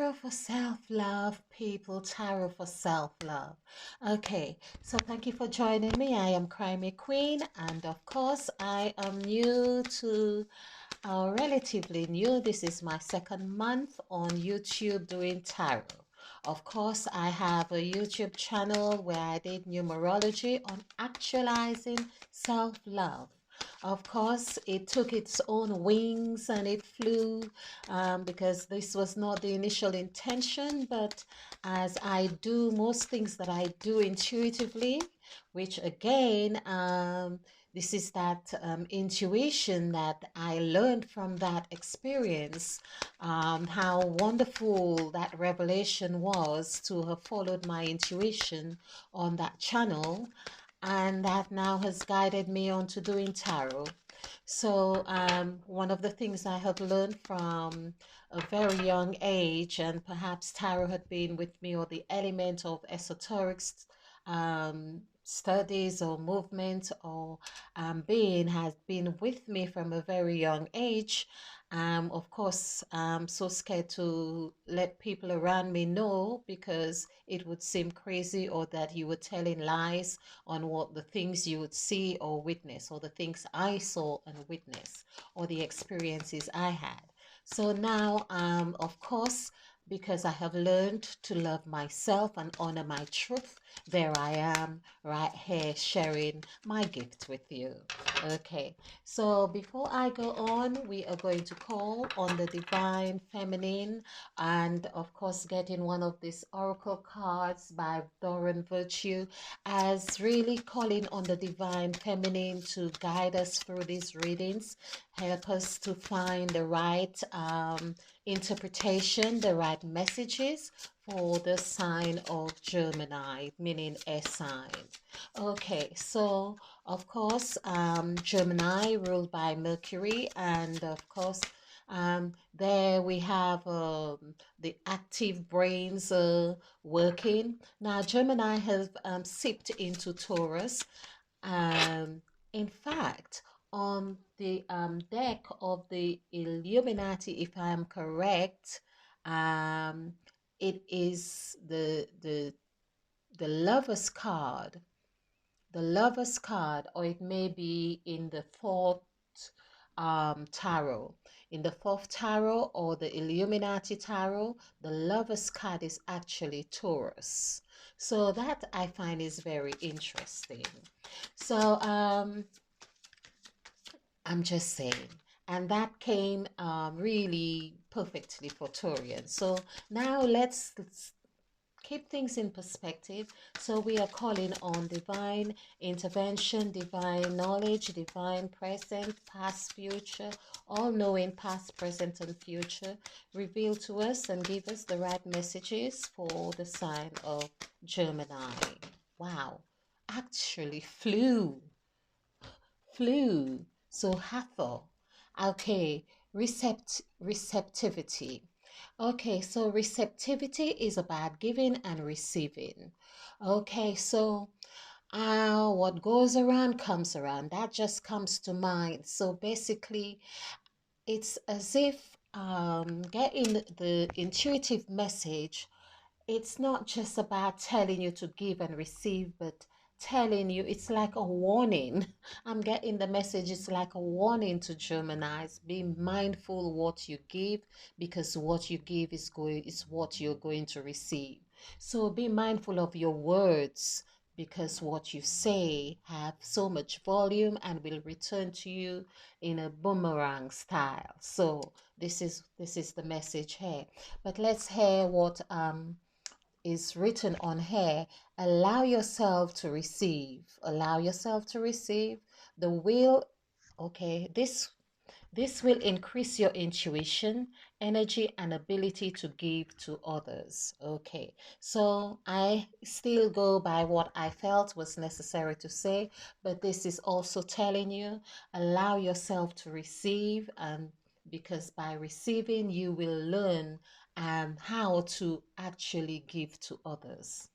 Tarot for self-love, people. Tarot for self-love. Okay, so thank you for joining me. I am Crimey Queen, and of course, I am new to, relatively new. This is my second month on YouTube doing tarot. Of course, I have a YouTube channel where I did numerology on actualizing self-love. Of course, it took its own wings and it flew, because this was not the initial intention. But as I do most things that I do intuitively, which again, this is that intuition that I learned from that experience, how wonderful that revelation was to have followed my intuition on that channel, and that now has guided me on to doing tarot. So one of the things I have learned from a very young age, and perhaps tarot had been with me, or the element of esoteric studies or movement or being has been with me from a very young age. Of course, I'm so scared to let people around me know, because it would seem crazy, or that you were telling lies on what the things you would see or witness, or the things I saw and witnessed, or the experiences I had. So now, of course, because I have learned to love myself and honor my truth, there I am right here sharing my gift with you. Okay, so before I go on, we are going to call on the divine feminine, and of course, getting one of these oracle cards by Doran Virtue, as really calling on the divine feminine to guide us through these readings, help us to find the right interpretation, the right messages for the sign of Gemini, meaning air sign. Okay, so of course, Gemini ruled by Mercury, and of course, there we have the active brains working. Now, Gemini has sipped into Taurus. Um, in fact, on the deck of the Illuminati, if I am correct, um, it is the Lover's card, or it may be in the fourth tarot. In the fourth tarot, or the Illuminati tarot, the Lover's card is actually Taurus. So that I find is very interesting. So I'm just saying. And that came really perfectly for Taurian. So now let's keep things in perspective. So we are calling on divine intervention, divine knowledge, divine present, past, future, all knowing past, present, and future. Reveal to us and give us the right messages for the sign of Gemini. Wow, actually flew. So Hathor. Okay, receptivity. Okay, so receptivity is about giving and receiving. Okay, so what goes around comes around. That just comes to mind. So basically, it's as if getting the intuitive message, it's not just about telling you to give and receive, but telling you, it's like a warning. I'm getting the message, it's like a warning to Gemini's. Be mindful what you give, because what you give is what you're going to receive. So be mindful of your words, because what you say have so much volume and will return to you in a boomerang style. So this is the message here. But let's hear what is written on here. Allow yourself to receive. Allow yourself to receive. The will, okay, this will increase your intuition, energy, and ability to give to others. Okay, so I still go by what I felt was necessary to say, but this is also telling you, allow yourself to receive, and because by receiving, you will learn how to actually give to others.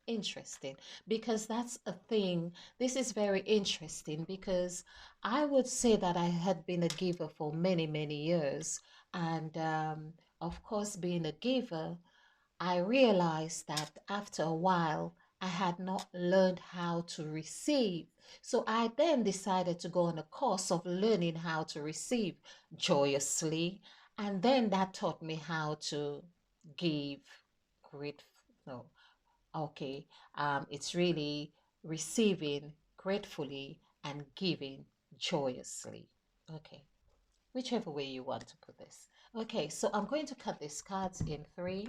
Interesting, because that's a thing. This is very interesting, because I would say that I had been a giver for many, many years. And of course, being a giver, I realized that after a while, I had not learned how to receive. So I then decided to go on a course of learning how to receive joyously. And then that taught me how to give grateful. No, okay. It's really receiving gratefully and giving joyously. Okay, whichever way you want to put this. Okay, so I'm going to cut these cards in three.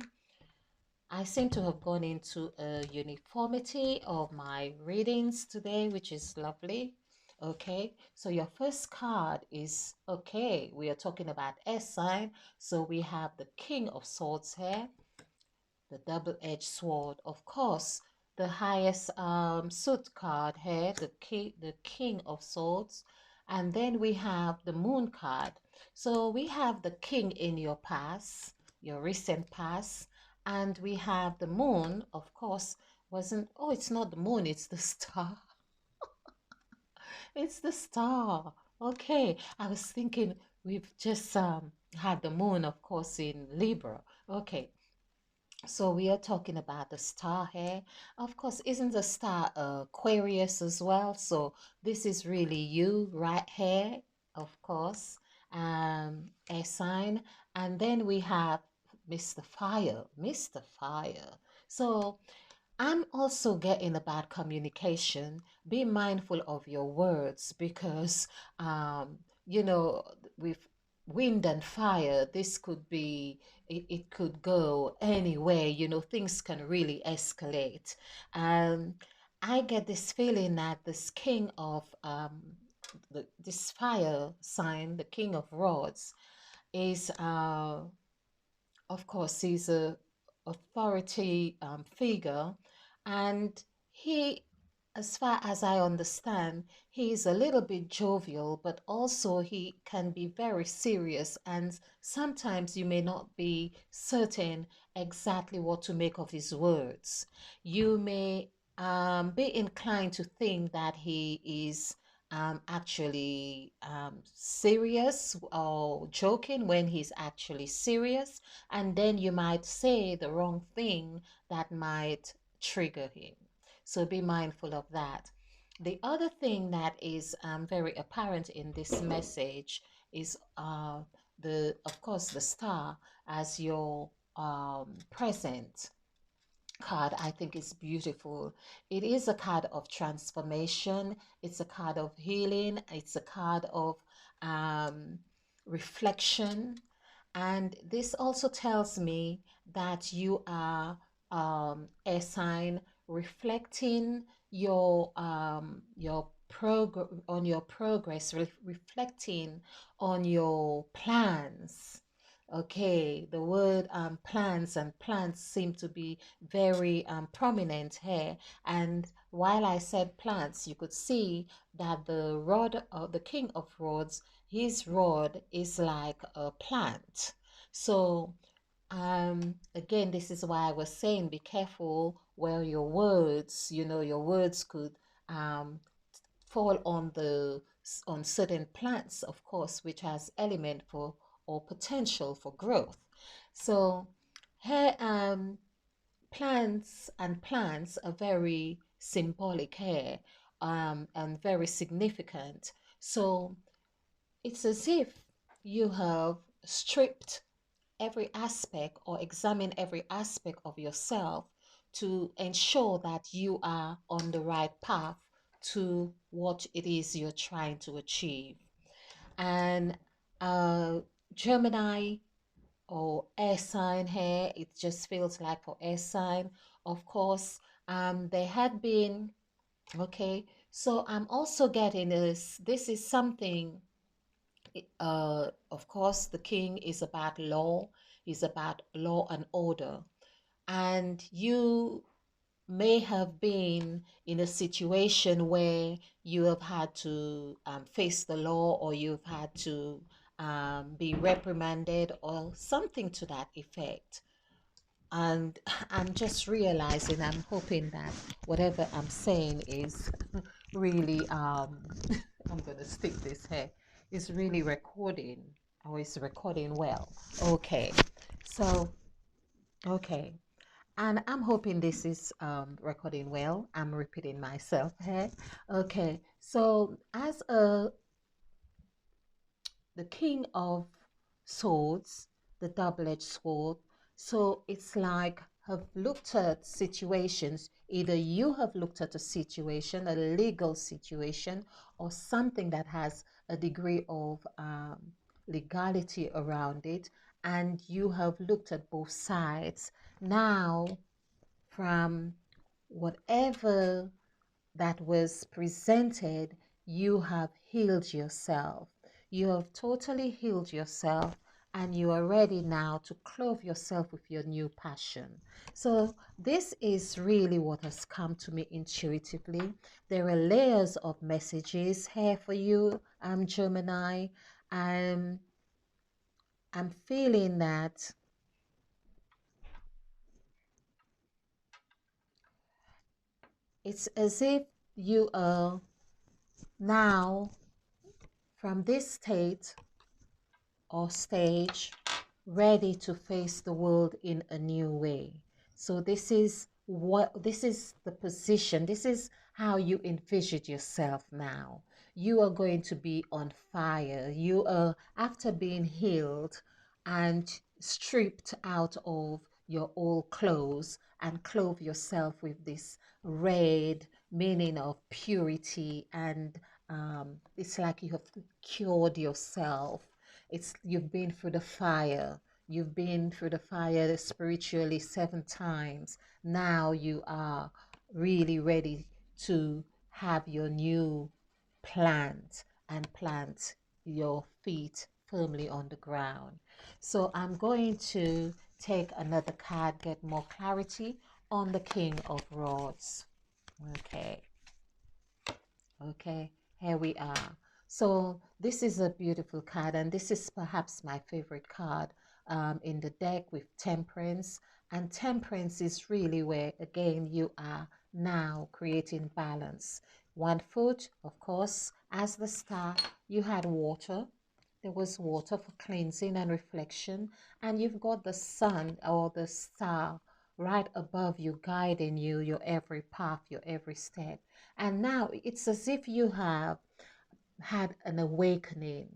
I seem to have gone into a uniformity of my readings today, which is lovely. Okay, so your first card is okay. We are talking about S sign. So we have the King of Swords here, the double-edged sword. Of course, the highest suit card here, the king of swords. And then we have the moon card. So we have the king in your past, your recent past, and we have the moon, of course, wasn't, oh, it's not the moon, it's the star. It's the star. Okay, I was thinking we've just had the moon, of course, in Libra. Okay, so we are talking about the star here. Of course, isn't the star Aquarius as well? So this is really you right here, of course. A sign. And then we have Mr. Fire. Mr. Fire. So I'm also getting about communication. Be mindful of your words because, um, you know, with wind and fire, this could be, it could go anywhere. Things can really escalate. Um, I get this feeling that this king of this fire sign, the king of rods, is of course, he's a authority figure, and he, as far as I understand, he's a little bit jovial, but also he can be very serious, and sometimes you may not be certain exactly what to make of his words. You may be inclined to think that he is actually serious or joking when he's actually serious, and then you might say the wrong thing that might trigger him. So be mindful of that. The other thing that is very apparent in this message is of course, the star as your present card. I think is beautiful. It is a card of transformation. It's a card of healing. It's a card of um, reflection. And this also tells me that you are a sign reflecting your progress, reflecting on your plans. Okay, the word plans and plants seem to be very prominent here. And while I said plants, you could see that the rod, the king of rods, his rod is like a plant. So again, this is why I was saying be careful where your words, your words could um, fall on certain plants, of course, which has element for or potential for growth. So here, plants are very symbolic here, and very significant. So it's as if you have stripped every aspect or examine every aspect of yourself to ensure that you are on the right path to what it is you're trying to achieve. And uh, Gemini or air sign here, it just feels like for air sign. Of course, there had been, okay, so I'm also getting this is something, of course, the king is about law, is about law and order. And you may have been in a situation where you have had to face the law, or you've had to be reprimanded or something to that effect. And I'm just realizing, I'm hoping that whatever I'm saying is really, I'm going to stick this here, is really recording, or is recording well. Okay. So, okay. And I'm hoping this is recording well. I'm repeating myself here. Okay. So, as the king of swords, the double-edged sword. So it's like have looked at situations. Either you have looked at a situation, a legal situation, or something that has a degree of legality around it, and you have looked at both sides. Now, from whatever that was presented, you have healed yourself. You have totally healed yourself, and you are ready now to clothe yourself with your new passion. So, this is really what has come to me intuitively. There are layers of messages here for you. I'm Gemini. I'm, I'm feeling that it's as if you are now from this state or stage ready to face the world in a new way. So this is the position. This is how you envision yourself now. You are going to be on fire. You are after being healed and stripped out of your old clothes and clothe yourself with this red meaning of purity and it's like you have cured yourself. It's you've been through the fire. You've been through the fire spiritually 7 times. Now you are really ready to have your new plant and plant your feet firmly on the ground. So I'm going to take another card, get more clarity on the King of Rods. Okay. Okay, here we are. So this is a beautiful card, and this is perhaps my favorite card in the deck with Temperance. And Temperance is really where, again, you are now creating balance. One foot, of course, as the star, you had water. There was water for cleansing and reflection, and you've got the sun or the star right above you, guiding you, your every path, your every step. And now it's as if you have had an awakening.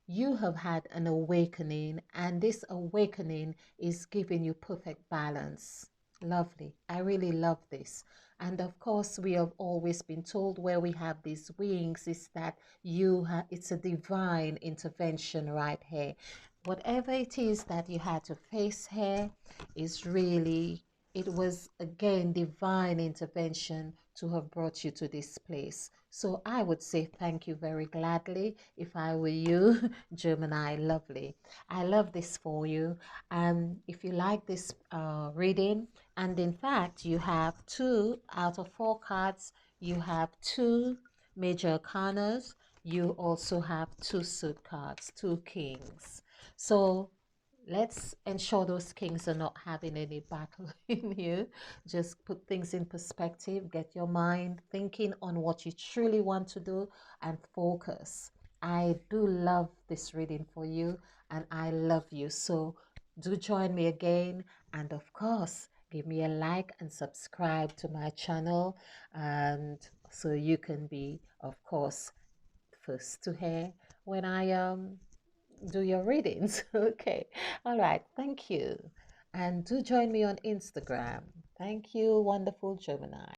You have had an awakening, and this awakening is giving you perfect balance. Lovely. I really love this. And of course, we have always been told where we have these wings is that it's a divine intervention right here. Whatever it is that you had to face here is really, it was again divine intervention to have brought you to this place. So I would say thank you very gladly if I were you, Gemini. Lovely. I love this for you. If you like this reading, and in fact, you have 2 out of 4 cards, you have 2 major arcanas, you also have 2 suit cards, 2 kings. So let's ensure those kings are not having any battle in you. Just put things in perspective, get your mind thinking on what you truly want to do, and focus. I do love this reading for you, and I love you. So do join me again, and of course, give me a like and subscribe to my channel, and so you can be, of course, first to hear when I do your readings. Okay. All right. Thank you. And do join me on Instagram. Thank you, wonderful Gemini.